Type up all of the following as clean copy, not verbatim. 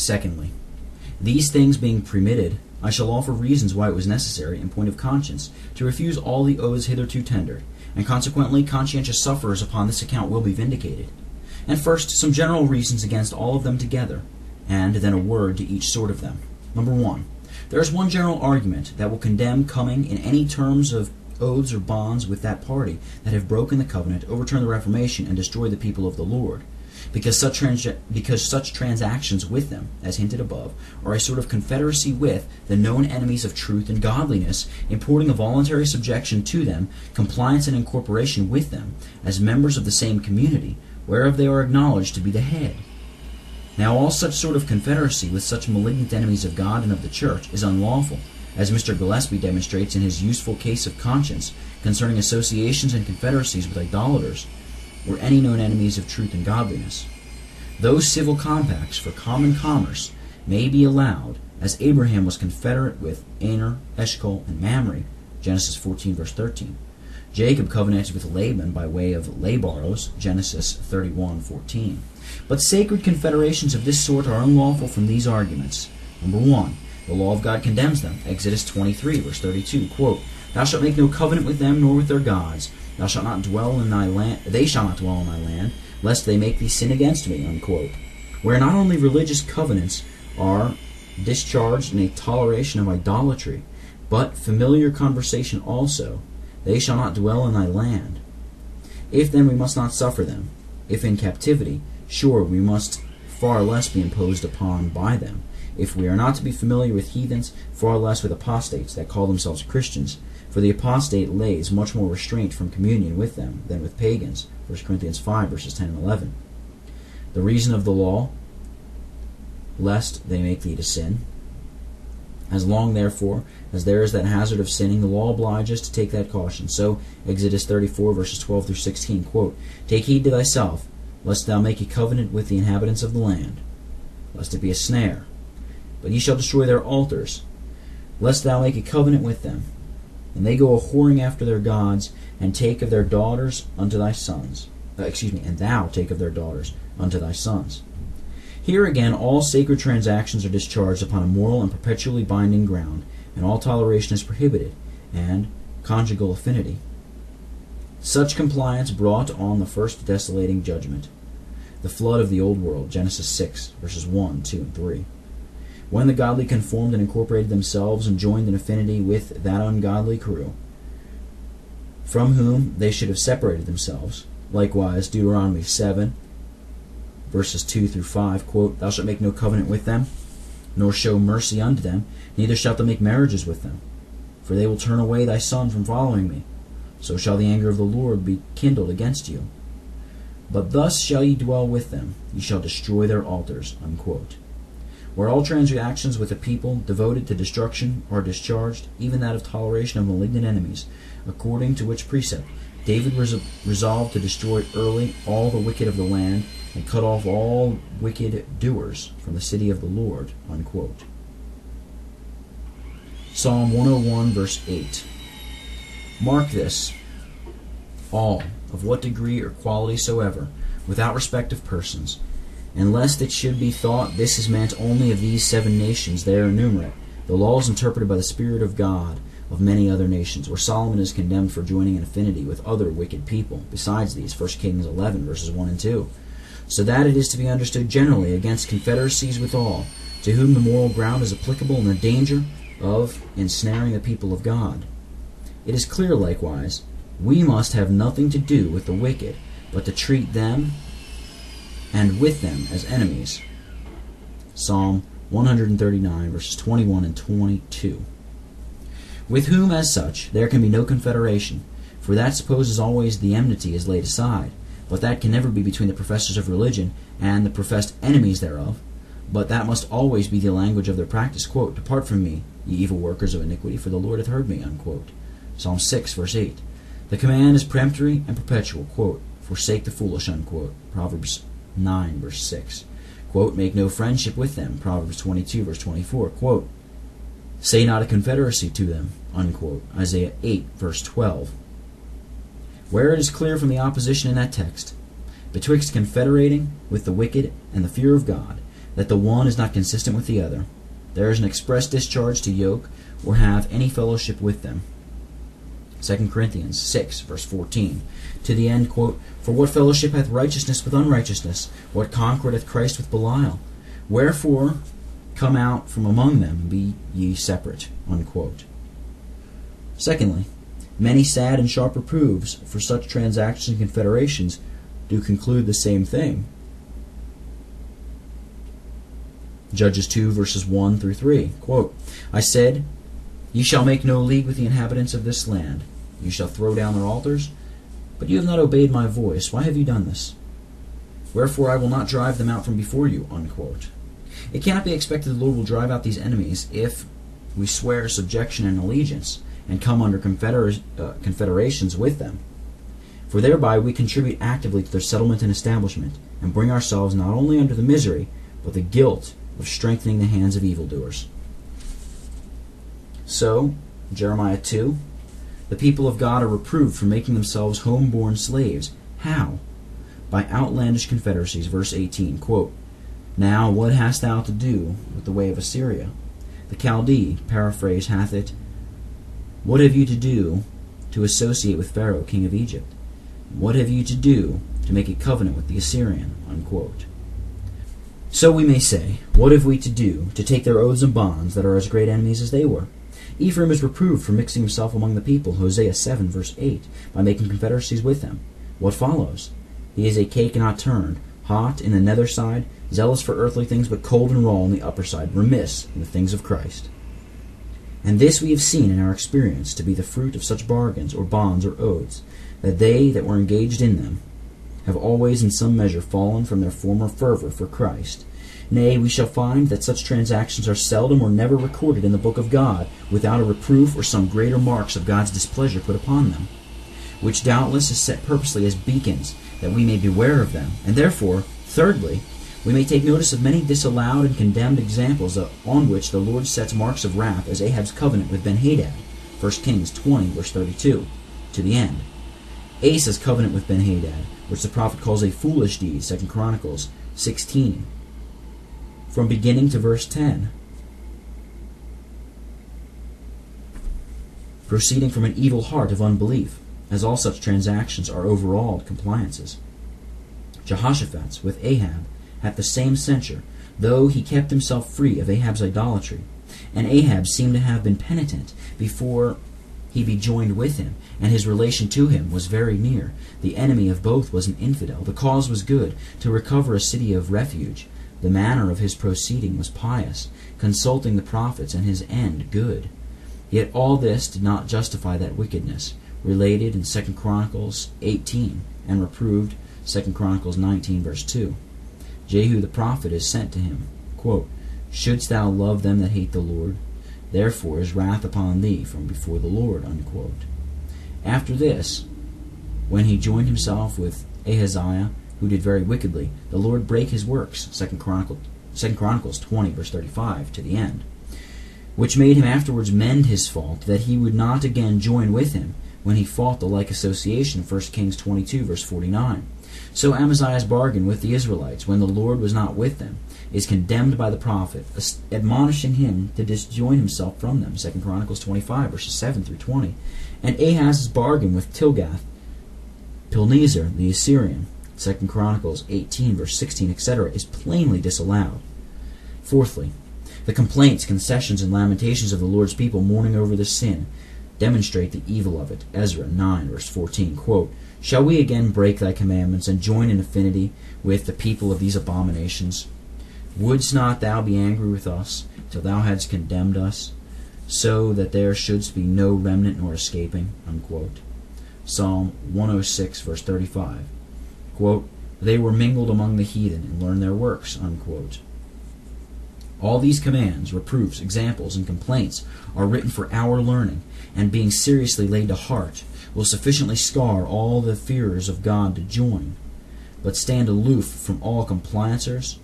Secondly, these things being permitted, I shall offer reasons why it was necessary, in point of conscience, to refuse all the oaths hitherto tendered, and consequently conscientious sufferers upon this account will be vindicated. And first, some general reasons against all of them together, and then a word to each sort of them. Number 1. There is one general argument that will condemn coming in any terms of oaths or bonds with that party that have broken the covenant, overturned the Reformation, and destroyed the people of the Lord. Because such transactions with them, as hinted above, are a sort of confederacy with the known enemies of truth and godliness, importing a voluntary subjection to them, compliance and incorporation with them, as members of the same community, whereof they are acknowledged to be the head. Now all such sort of confederacy with such malignant enemies of God and of the Church is unlawful, as Mr. Gillespie demonstrates in his useful case of conscience concerning associations and confederacies with idolaters, or any known enemies of truth and godliness. Those civil compacts for common commerce may be allowed, as Abraham was confederate with Aner, Eshcol, and Mamre, Genesis 14, verse 13. Jacob covenanted with Laban by way of Labaros, Genesis 31:14. But sacred confederations of this sort are unlawful from these arguments. Number 1. The law of God condemns them. Exodus 23, verse 32, quote, Thou shalt make no covenant with them, nor with their gods. Thou shalt not dwell in thy land. They shall not dwell in thy land, lest they make thee sin against me, unquote. Where not only religious covenants are discharged in a toleration of idolatry, but familiar conversation also. They shall not dwell in thy land. If then we must not suffer them, if in captivity, sure we must far less be imposed upon by them. If we are not to be familiar with heathens, far less with apostates that call themselves Christians. For the apostate lays much more restraint from communion with them than with pagans. 1 Corinthians 5, verses 10 and 11. The reason of the law, lest they make thee to sin. As long, therefore, as there is that hazard of sinning, the law obliges to take that caution. So, Exodus 34, verses 12 through 16, quote, Take heed to thyself, lest thou make a covenant with the inhabitants of the land, lest it be a snare. But ye shall destroy their altars, lest thou make a covenant with them, and they go a-whoring after their gods, and take of their daughters unto thy sons. And thou take of their daughters unto thy sons. Here again all sacred transactions are discharged upon a moral and perpetually binding ground, and all toleration is prohibited, and conjugal affinity. Such compliance brought on the first desolating judgment, the flood of the old world, Genesis 6, verses 1, 2, and 3. When the godly conformed and incorporated themselves and joined in affinity with that ungodly crew, from whom they should have separated themselves. Likewise, Deuteronomy 7, verses 2 through 5, quote, Thou shalt make no covenant with them, nor show mercy unto them, neither shalt thou make marriages with them. For they will turn away thy son from following me. So shall the anger of the Lord be kindled against you. But thus shall ye dwell with them, ye shall destroy their altars, unquote. Where all transactions with a people devoted to destruction are discharged, even that of toleration of malignant enemies, according to which precept David resolved to destroy early all the wicked of the land, and cut off all wicked doers from the city of the Lord, unquote. Psalm 101, verse 8. Mark this, all, of what degree or quality soever, without respect of persons, and lest it should be thought this is meant only of these 7 nations there enumerate, the law is interpreted by the Spirit of God of many other nations, where Solomon is condemned for joining in affinity with other wicked people, besides these, 1 Kings 11, verses 1 and 2. So that it is to be understood generally against confederacies with all, to whom the moral ground is applicable in the danger of ensnaring the people of God. It is clear, likewise, we must have nothing to do with the wicked, but to treat them and with them as enemies. Psalm 139, verses 21 and 22. With whom, as such, there can be no confederation, for that supposes always the enmity is laid aside, but that can never be between the professors of religion and the professed enemies thereof, but that must always be the language of their practice, quote, Depart from me, ye evil workers of iniquity, for the Lord hath heard me, unquote. Psalm 6, verse 8. The command is peremptory and perpetual, quote, Forsake the foolish, unquote. Proverbs 9, verse 6. Quote, Make no friendship with them, Proverbs 22, verse 24, quote, Say not a confederacy to them, unquote. Isaiah 8, verse 12. Where it is clear from the opposition in that text, betwixt confederating with the wicked and the fear of God, that the one is not consistent with the other. There is an express discharge to yoke or have any fellowship with them. 2 Corinthians 6, verse 14. To the end, quote, For what fellowship hath righteousness with unrighteousness? What concord hath Christ with Belial? Wherefore come out from among them, and be ye separate, unquote. Secondly, many sad and sharp reproofs for such transactions and confederations do conclude the same thing. Judges 2, verses 1 through 3. Quote, I said, Ye shall make no league with the inhabitants of this land. You shall throw down their altars. But you have not obeyed my voice. Why have you done this? Wherefore I will not drive them out from before you, unquote. It cannot be expected the Lord will drive out these enemies if we swear subjection and allegiance and come under confederations with them. For thereby we contribute actively to their settlement and establishment, and bring ourselves not only under the misery, but the guilt of strengthening the hands of evildoers. So, Jeremiah 2, the people of God are reproved for making themselves home-born slaves. How? By outlandish confederacies. Verse 18, quote, Now what hast thou to do with the way of Assyria? The Chaldee, paraphrase, hath it, What have you to do to associate with Pharaoh, king of Egypt? What have you to do to make a covenant with the Assyrian? Unquote. So we may say, what have we to do to take their oaths and bonds that are as great enemies as they were? Ephraim is reproved for mixing himself among the people, Hosea 7, verse 8, by making confederacies with them. What follows? He is a cake not turned, hot in the nether side, zealous for earthly things, but cold and raw on the upper side, remiss in the things of Christ. And this we have seen in our experience to be the fruit of such bargains, or bonds, or oaths, that they that were engaged in them have always in some measure fallen from their former fervor for Christ. Nay, we shall find that such transactions are seldom or never recorded in the book of God without a reproof or some greater marks of God's displeasure put upon them, which doubtless is set purposely as beacons, that we may beware of them. And therefore, thirdly, we may take notice of many disallowed and condemned examples on which the Lord sets marks of wrath, as Ahab's covenant with Ben-Hadad, 1 Kings 20, verse 32, to the end. Asa's covenant with Ben-Hadad, which the prophet calls a foolish deed, 2 Chronicles 16, from beginning to verse 10. Proceeding from an evil heart of unbelief, as all such transactions are overawed compliances. Jehoshaphat's with Ahab hath the same censure, though he kept himself free of Ahab's idolatry. And Ahab seemed to have been penitent before he be joined with him, and his relation to him was very near. The enemy of both was an infidel. The cause was good, to recover a city of refuge. The manner of his proceeding was pious, consulting the prophets, and his end good. Yet all this did not justify that wickedness, related in 2 Chronicles 18, and reproved 2 Chronicles 19, verse 2. Jehu the prophet is sent to him, quote, Shouldst thou love them that hate the Lord? Therefore is wrath upon thee from before the Lord, unquote. After this, when he joined himself with Ahaziah, who did very wickedly, the Lord brake his works, 2 Chronicles 20, verse 35, to the end, which made him afterwards mend his fault, that he would not again join with him when he fought the like association, 1 Kings 22, verse 49. So Amaziah's bargain with the Israelites, when the Lord was not with them, is condemned by the prophet, admonishing him to disjoin himself from them, 2 Chronicles 25, verses 7 through 20. And Ahaz's bargain with Tilgath-Pilneser the Assyrian, 2 Chronicles 18, verse 16, etc., is plainly disallowed. Fourthly, the complaints, concessions, and lamentations of the Lord's people mourning over this sin demonstrate the evil of it. Ezra 9, verse 14, quote, Shall we again break thy commandments, and join in affinity with the people of these abominations? Wouldst not thou be angry with us, till thou hadst condemned us, so that there shouldst be no remnant nor escaping? Unquote. Psalm 106, verse 35. Quote, They were mingled among the heathen, and learned their works. Unquote. All these commands, reproofs, examples, and complaints are written for our learning, and being seriously laid to heart, will sufficiently scar all the fearers of God to join, but stand aloof from all compliancers,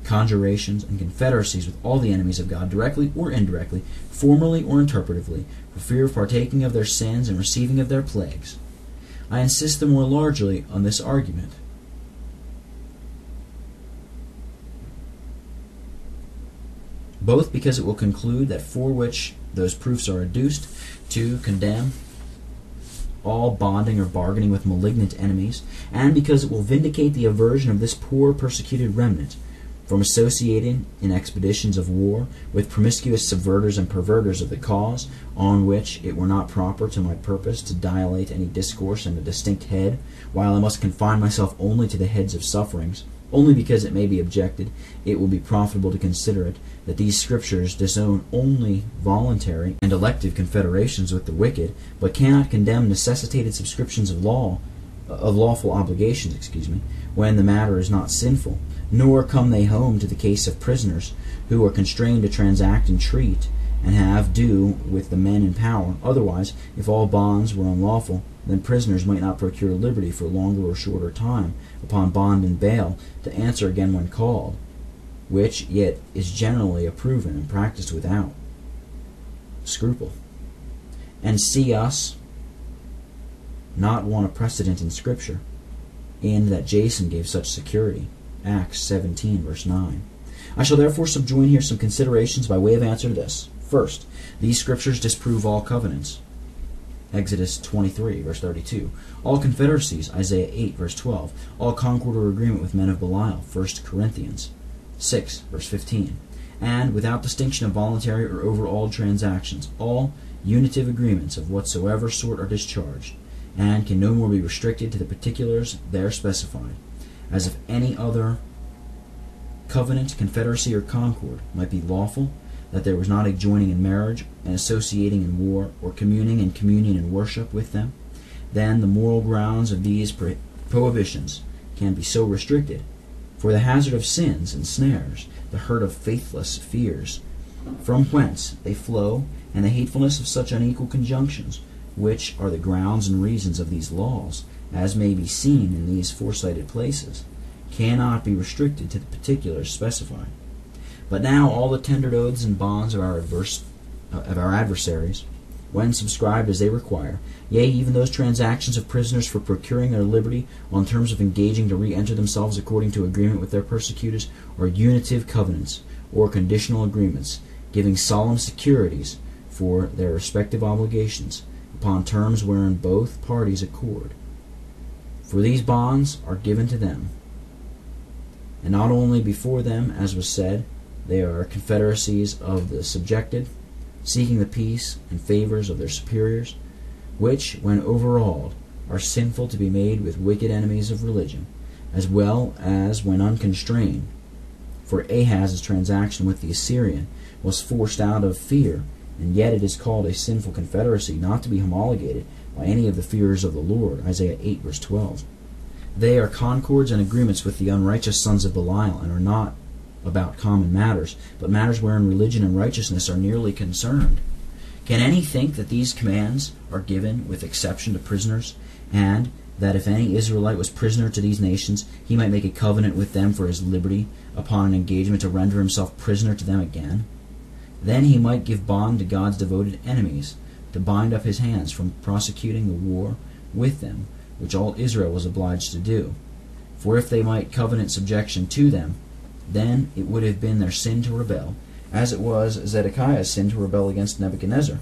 conjurations, and confederacies with all the enemies of God, directly or indirectly, formally or interpretively, for fear of partaking of their sins and receiving of their plagues. I insist the more largely on this argument, both because it will conclude that for which those proofs are adduced to condemn all bonding or bargaining with malignant enemies, and because it will vindicate the aversion of this poor persecuted remnant from associating in expeditions of war with promiscuous subverters and perverters of the cause, on which it were not proper to my purpose to dilate any discourse in a distinct head, while I must confine myself only to the heads of sufferings, only because it may be objected, it will be profitable to consider it, that these scriptures disown only voluntary and elective confederations with the wicked, but cannot condemn necessitated subscriptions of lawful obligations, when the matter is not sinful, nor come they home to the case of prisoners, who are constrained to transact and treat, and have due with the men in power. Otherwise, if all bonds were unlawful, then prisoners might not procure liberty for longer or shorter time, upon bond and bail, to answer again when called, which yet is generally approven and practiced without scruple. And see us not want a precedent in Scripture, in that Jason gave such security. Acts 17, verse 9. I shall therefore subjoin here some considerations by way of answer to this. First, these Scriptures disprove all covenants. Exodus 23, verse 32. All confederacies, Isaiah 8, verse 12. All concord or agreement with men of Belial, 1 Corinthians 6, verse 15. And, without distinction of voluntary or overawed transactions, all unitive agreements of whatsoever sort are discharged, and can no more be restricted to the particulars there specified, as if any other covenant, confederacy, or concord might be lawful, that there was not a joining in marriage, and associating in war, or communing and communion in worship with them, then the moral grounds of these prohibitions can be so restricted. For the hazard of sins and snares, the hurt of faithless fears, from whence they flow, and the hatefulness of such unequal conjunctions, which are the grounds and reasons of these laws, as may be seen in these forecited places, cannot be restricted to the particulars specified. But now all the tendered oaths and bonds of our adversaries, when subscribed as they require, yea, even those transactions of prisoners for procuring their liberty on terms of engaging to re-enter themselves according to agreement with their persecutors, are unitive covenants, or conditional agreements, giving solemn securities for their respective obligations, upon terms wherein both parties accord. For these bonds are given to them, and not only before them, as was said, they are confederacies of the subjected, seeking the peace and favors of their superiors, which, when overawed, are sinful to be made with wicked enemies of religion, as well as when unconstrained. For Ahaz's transaction with the Assyrian was forced out of fear, and yet it is called a sinful confederacy, not to be homologated by any of the fearers of the Lord. Isaiah 8, verse 12. They are concords and agreements with the unrighteous sons of Belial, and are not about common matters, but matters wherein religion and righteousness are nearly concerned. Can any think that these commands are given with exception to prisoners, and that if any Israelite was prisoner to these nations, he might make a covenant with them for his liberty, upon an engagement to render himself prisoner to them again? Then he might give bond to God's devoted enemies, to bind up his hands from prosecuting the war with them, which all Israel was obliged to do. For if they might covenant subjection to them, then it would have been their sin to rebel, as it was Zedekiah's sin to rebel against Nebuchadnezzar,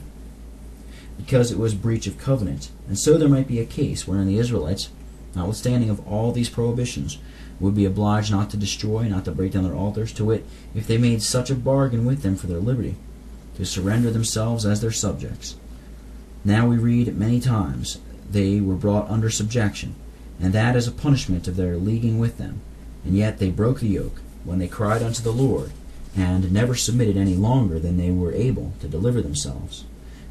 because it was breach of covenant. And so there might be a case wherein the Israelites, notwithstanding of all these prohibitions, would be obliged not to destroy, not to break down their altars, to wit, if they made such a bargain with them for their liberty, to surrender themselves as their subjects. Now we read many times they were brought under subjection, and that as a punishment of their leaguing with them, and yet they broke the yoke, when they cried unto the Lord, and never submitted any longer than they were able to deliver themselves.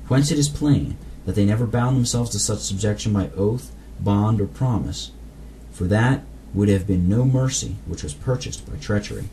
Whence it is plain that they never bound themselves to such subjection by oath, bond, or promise, for that would have been no mercy which was purchased by treachery.